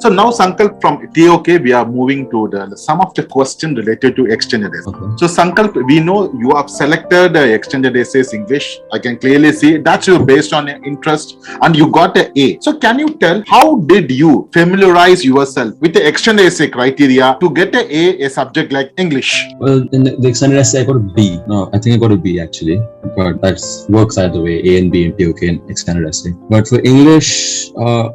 So now, Sankalp, from TOK, we are moving to some of the question related to extended essays. Okay. So Sankalp, we know you have selected extended essays English. I can clearly see that's you based on your interest, and you got an A. So can you tell how did you familiarize yourself with the extended essay criteria to get an A subject like English? Well, in the extended essay, I got a B. No, I think I got a B actually. But that works either way, A and B in TOK and extended essay. But for English,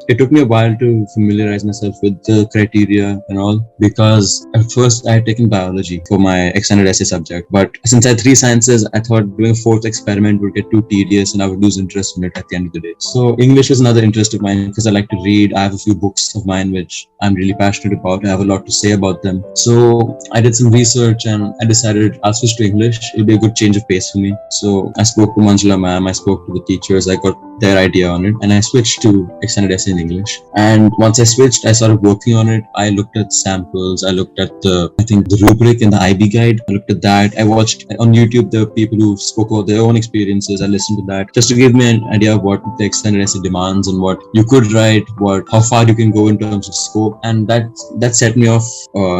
it took me a while to familiarize myself with the criteria and all, because at first I had taken biology for my extended essay subject. But since I had 3 sciences, I thought doing a 4th experiment would get too tedious and I would lose interest in it at the end of the day. So English was another interest of mine because I like to read. I have a few books of mine which I'm really passionate about. I have a lot to say about them. So I did some research and I decided I'll switch to English. It'll be a good change of pace for me. So I spoke to Manjula ma'am, I spoke to the teachers, I got their idea on it, and I switched to extended essay in English. And once I switched, I started working on it. I looked at samples, I looked at the rubric in the IB guide, I looked at that. I watched on YouTube the people who spoke about their own experiences. I listened to that just to give me an idea of what the extended essay demands and what you could write, how far you can go in terms of scope. And that set me off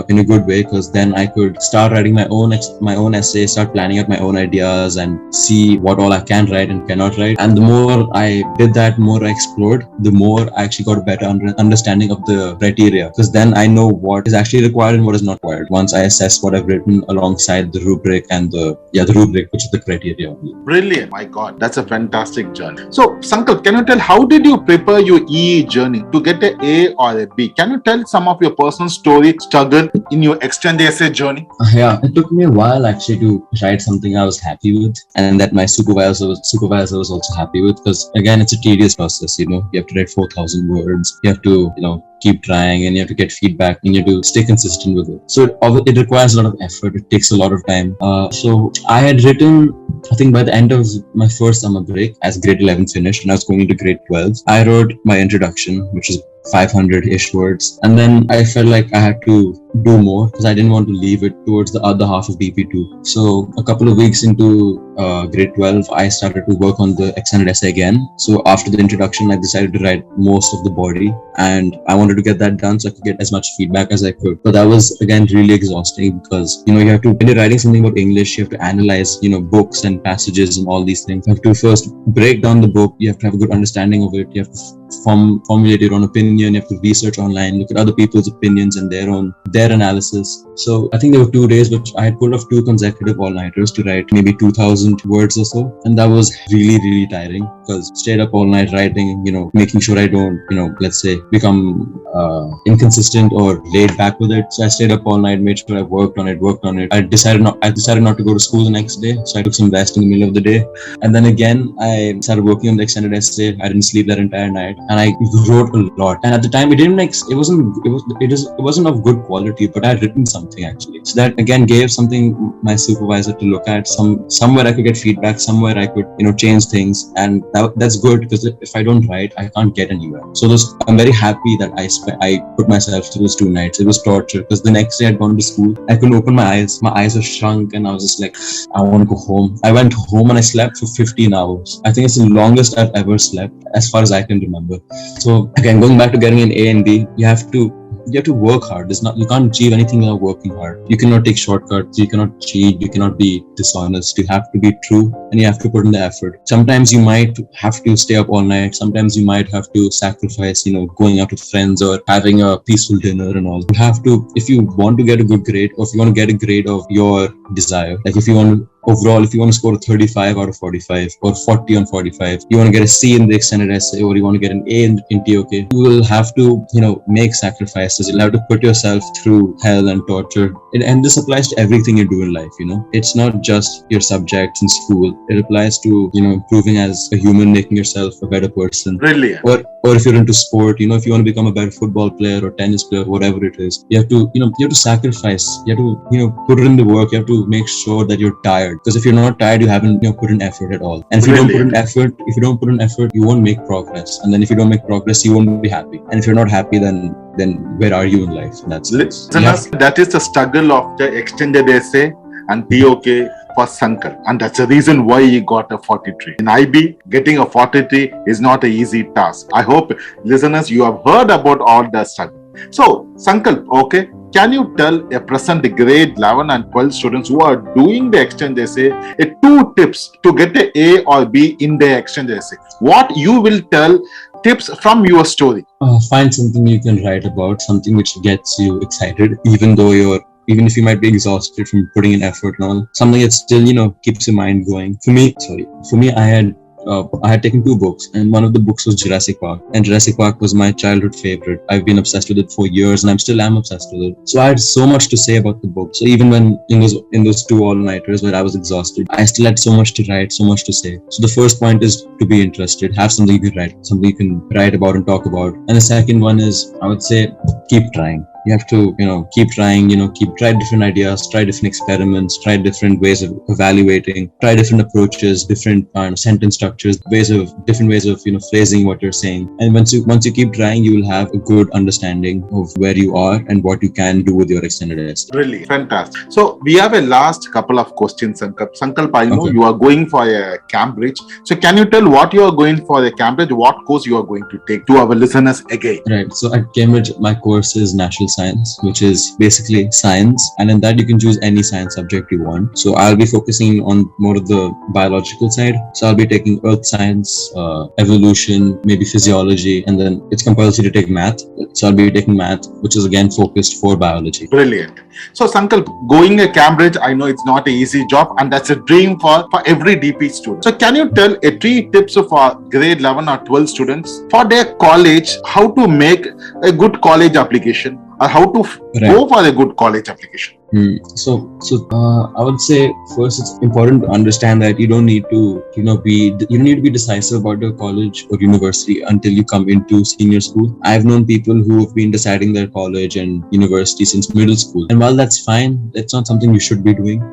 in a good way, because then I could start writing my own essay, start planning out my own ideas and see what all I can write and cannot write. And the more I did that, more I explored, the more I actually got a better understanding of the criteria, because then I know what is actually required and what is not required once I assess what I've written alongside the rubric and the rubric, which is the criteria. Brilliant. My God, that's a fantastic journey. So Sankalp, can you tell how did you prepare your EE journey to get an A or a B? Can you tell some of your personal story, struggle in your extended essay journey? Yeah, it took me a while actually to write something I was happy with, and that my supervisor was also happy with, because again, it's a tedious process. You have to write 4,000 words. You have to keep trying, and you have to get feedback, and you have to stay consistent with it. So it requires a lot of effort. It takes a lot of time. So I had written, I think by the end of my first summer break, as grade 11 finished and I was going into grade 12, I wrote my introduction, which is 500-ish words. And then I felt like I had to do more because I didn't want to leave it towards the other half of BP2. So a couple of weeks into grade 12, I started to work on the extended essay again. So after the introduction, I decided to write most of the body, and I wanted to get that done so I could get as much feedback as I could. But that was again really exhausting, because you have to, when you're writing something about English, you have to analyze books and passages and all these things. You have to first break down the book. You have to have a good understanding of it. You have to formulate your own opinion. You have to research online, look at other people's opinions and their analysis. So I think there were 2 days which I had pulled off 2 consecutive all-nighters to write maybe 2,000 words or so, and that was really, really tiring, because straight up all night writing, making sure I don't let's say become inconsistent or laid back with it. So I stayed up all night, made sure I worked on it. I decided not to go to school the next day, so I took some rest in the middle of the day, and then again I started working on the extended essay. I didn't sleep that entire night, and I wrote a lot. And at the time, it wasn't of good quality, but I had written something actually. So that again gave something my supervisor to look at. Somewhere I could get feedback, somewhere I could change things, and that's good, because if I don't write, I can't get anywhere. So I'm very happy that I put myself through those 2 nights. It was torture, because the next day I'd gone to school. I couldn't open my eyes. My eyes were shrunk, and I was just like, I want to go home. I went home and I slept for 15 hours. I think it's the longest I've ever slept, as far as I can remember. So again, going back to getting an A and B, you have to work hard. You can't achieve anything without working hard. You cannot take shortcuts. You cannot cheat. You cannot be dishonest. You have to be true, and you have to put in the effort. Sometimes you might have to stay up all night. Sometimes you might have to sacrifice, going out with friends or having a peaceful dinner and all. You have to, if you want to get a good grade, or if you want to get a grade of your desire, like if you want to score a 35 out of 45 or 40 on 45, you want to get a C in the extended essay, or you want to get an A in TOK, you will have to, make sacrifices. You'll have to put yourself through hell and torture. And this applies to everything you do in life, It's not just your subjects in school. It applies to, improving as a human, making yourself a better person. Brilliant. Or if you're into sport, if you want to become a better football player or tennis player, whatever it is, you have to sacrifice. You have to, put in the work. You have to make sure that you're tired. Because if you're not tired, you haven't put in effort at all. And if you don't put in effort, you won't make progress. And then if you don't make progress, you won't be happy. And if you're not happy, then where are you in life? And that's it. That is the struggle of the extended essay and TOK for Sankalp, and that's the reason why he got a 43. In IB, getting a 43 is not an easy task. I hope listeners, you have heard about all the struggle. So, Sankalp, okay, can you tell a present grade 11 and 12 students who are doing the exchange essay 2 tips to get a A or B in the exchange essay? What you will tell tips from your story? Find something you can write about, something which gets you excited, even if you might be exhausted from putting in effort and all, something that still, keeps your mind going. For me, I had taken 2 books, and one of the books was Jurassic Park, and Jurassic Park was my childhood favorite. I've been obsessed with it for years, and am obsessed with it. So I had so much to say about the book. So even when in those 2 all-nighters where I was exhausted, I still had so much to write, so much to say. So the first point is to be interested, have something you can write, something you can write about and talk about. And the second one is, I would say, keep trying. You have to, keep trying, try different ideas, try different experiments, try different ways of evaluating, try different approaches, different sentence structures, different ways of, phrasing what you're saying. And once you keep trying, you will have a good understanding of where you are and what you can do with your extended essay. Really fantastic. So we have a last couple of questions, Sankalp. Sankalp, I know you are going for a Cambridge. So can you tell what you are going for a Cambridge, what course you are going to take to our listeners again? Right. So at Cambridge, my course is National Science, which is basically science, and in that you can choose any science subject you want. So I'll be focusing on more of the biological side. So I'll be taking earth science, evolution, maybe physiology, and then it's compulsory to take math. So I'll be taking math, which is again focused for biology. Brilliant. So Sankalp, going to Cambridge, I know it's not an easy job, and that's a dream for every DP student. So can you tell 3 tips for grade 11 or 12 students for their college, how to make a good college application, or how to go for a good college application? So I would say first it's important to understand that you don't need to be decisive about your college or university until you come into senior school. I've known people who have been deciding their college and university since middle school, and while that's fine, that's not something you should be doing.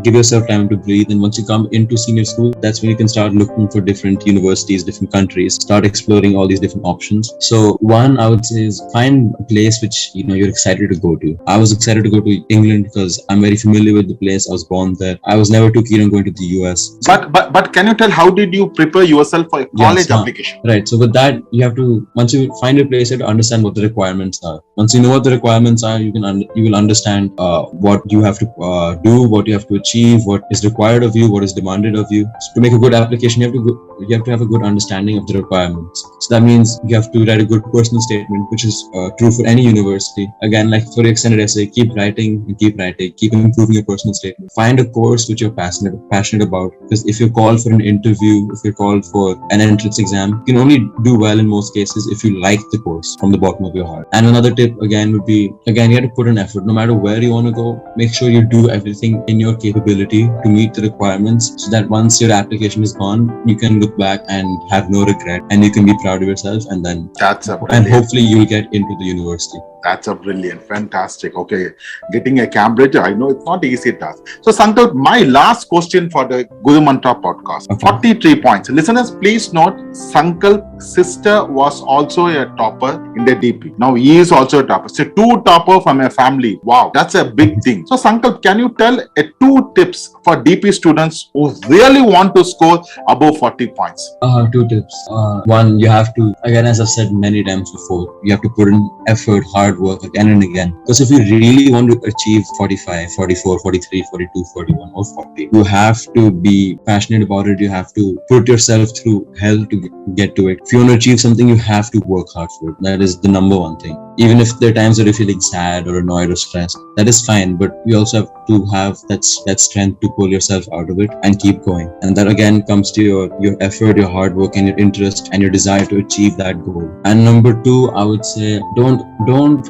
Give yourself time to breathe, and once you come into senior school, that's when you can start looking for different universities, different countries, start exploring all these different options. So one, I would say, is find a place which you're excited to go to. I was excited to go to England because I'm very familiar with the place. I was born there. I was never too keen on going to the US. But can you tell how did you prepare yourself for a college application? Right. So with that, you have to, once you find a place, you have to understand what the requirements are. Once you know what the requirements are, you will understand what you have to do, what you have to achieve, what is required of you, what is demanded of you. So to make a good application, you have to have a good understanding of the requirements. So that means you have to write a good personal statement, which is true for any university. Again, like for your extended essay, keep writing and keep writing, keep improving your personal statement. Find a course which you're passionate about, because if you're called for an interview, if you're called for an entrance exam, you can only do well in most cases if you like the course from the bottom of your heart. And another tip again would be, you have to put in effort. No matter where you want to go, make sure you do everything in your capability to meet the requirements, so that once your application is gone, you can look back and have no regret, and you can be proud of yourself, and then hopefully you'll get into the university. That's a brilliant, fantastic. Okay, getting a Cambridge, I know it's not an easy task. So Sankalp, my last question for the Gurumantra podcast. Okay. 43 points. Listeners, please note, Sankalp's sister was also a topper in the DP. Now he is also a topper. So 2 topper from a family. Wow, that's a big thing. So Sankalp, can you tell 2 tips for DP students who really want to score above 40 points? 2 tips. One, you have to, again, as I've said many times before, you have to put in effort, hard work again and again. Because if you really want to achieve 45, 44, 43, 42, 41 or 40, you have to be passionate about it. You have to put yourself through hell to get to it. If you want to achieve something, you have to work hard for it. That is the number one thing. Even if there are times that you're feeling sad or annoyed or stressed, that is fine, but you also have to have that strength to pull yourself out of it and keep going. And that again comes to your effort, your hard work, and your interest and your desire to achieve that goal. And number 2, I would say, don't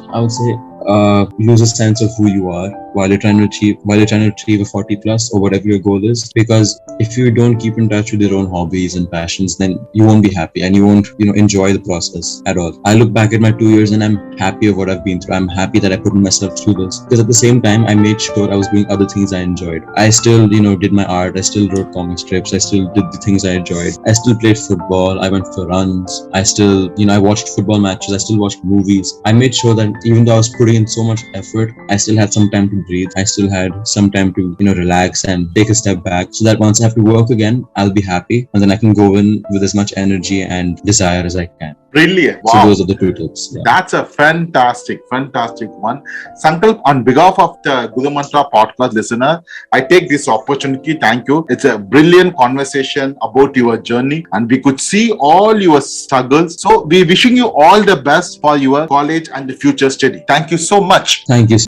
lose a sense of who you are while you're trying to achieve a 40 plus or whatever your goal is. Because if you don't keep in touch with your own hobbies and passions, then you won't be happy and you won't, enjoy the process at all. I look back at my 2 years and I'm happy of what I've been through. I'm happy that I put myself through this, because at the same time, I made sure I was doing other things I enjoyed. I still, did my art. I still wrote comic strips. I still did the things I enjoyed. I still played football. I went for runs. I still, I watched football matches. I still watched movies. I made sure that even though I was putting in so much effort, I still had some time to breathe. I still had some time to, relax and take a step back, so that once I have to work again, I'll be happy, and then I can go in with as much energy and desire as I can. Brilliant. So Wow. those are the 2 tips. Yeah. That's a fantastic one. Sankalp, on behalf of the Gurumantra podcast listener, I take this opportunity. Thank you. It's a brilliant conversation about your journey, and we could see all your struggles. So we wishing you all the best for your college and the future study. Thank you so much. Thank you.